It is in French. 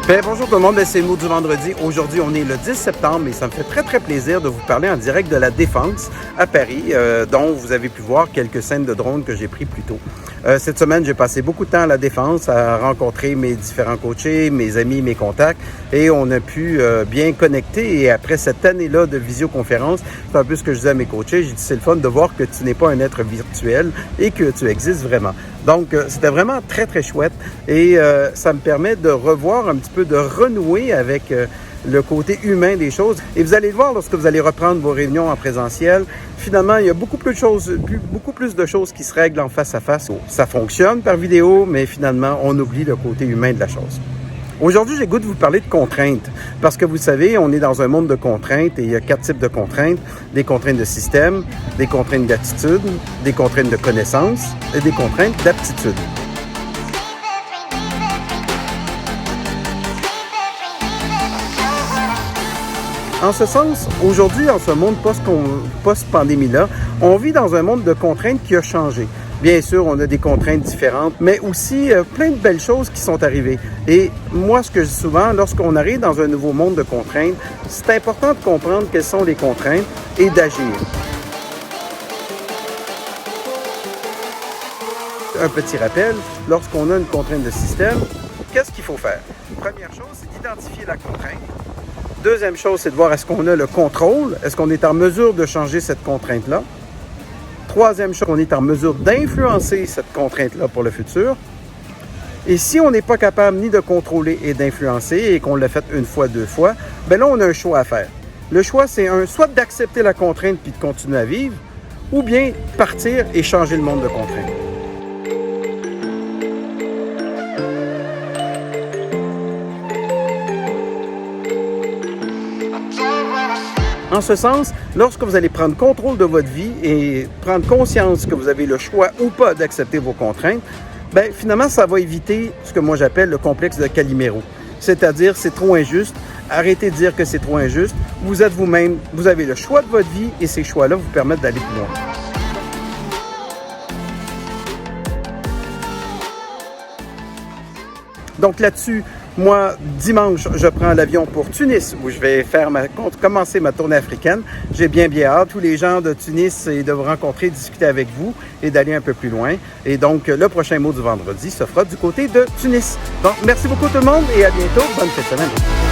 Bien, bonjour tout le monde, c'est le mot du vendredi. Aujourd'hui, on est le 10 septembre et ça me fait très plaisir de vous parler en direct de la Défense à Paris, dont vous avez pu voir quelques scènes de drones que j'ai pris plus tôt. Cette semaine, j'ai passé beaucoup de temps à la Défense à rencontrer mes différents coachés, mes amis, mes contacts et on a pu bien connecter. Et après cette année-là de visioconférence, c'est un peu ce que je disais à mes coachés, j'ai dit c'est le fun de voir que tu n'es pas un être virtuel et que tu existes vraiment. Donc, c'était vraiment très chouette et ça me permet de revoir un petit peu, de renouer avec le côté humain des choses. Et vous allez le voir lorsque vous allez reprendre vos réunions en présentiel. Finalement, il y a beaucoup plus de choses qui se règlent en face à face. Ça fonctionne par vidéo, mais finalement, on oublie le côté humain de la chose. Aujourd'hui, j'ai le goût de vous parler de contraintes, parce que vous savez, on est dans un monde de contraintes et il y a 4 types de contraintes. Des contraintes de système, des contraintes d'attitude, des contraintes de connaissance et des contraintes d'aptitude. En ce sens, aujourd'hui, en ce monde post-pandémie-là, on vit dans un monde de contraintes qui a changé. Bien sûr, on a des contraintes différentes, mais aussi plein de belles choses qui sont arrivées. Et moi, ce que je dis souvent, lorsqu'on arrive dans un nouveau monde de contraintes, c'est important de comprendre quelles sont les contraintes et d'agir. Un petit rappel, lorsqu'on a une contrainte de système, qu'est-ce qu'il faut faire? Première chose, c'est d'identifier la contrainte. Deuxième chose, c'est de voir est-ce qu'on a le contrôle, est-ce qu'on est en mesure de changer cette contrainte-là. Troisième chose, on est en mesure d'influencer cette contrainte-là pour le futur. Et si on n'est pas capable ni de contrôler et d'influencer et qu'on l'a fait une fois, 2 fois, bien là, on a un choix à faire. Le choix, c'est soit d'accepter la contrainte puis de continuer à vivre, ou bien partir et changer le monde de contraintes. En ce sens, lorsque vous allez prendre contrôle de votre vie et prendre conscience que vous avez le choix ou pas d'accepter vos contraintes, bien, finalement, ça va éviter ce que moi j'appelle le complexe de Calimero. C'est-à-dire, c'est trop injuste. Arrêtez de dire que c'est trop injuste. Vous êtes vous-même, vous avez le choix de votre vie et ces choix-là vous permettent d'aller plus loin. Donc là-dessus, moi, dimanche, je prends l'avion pour Tunis où je vais commencer ma tournée africaine. J'ai bien hâte. Tous les gens de Tunis et de vous rencontrer, discuter avec vous et d'aller un peu plus loin. Et donc, le prochain mot du vendredi se fera du côté de Tunis. Donc, merci beaucoup tout le monde et à bientôt. Bonne fête de semaine.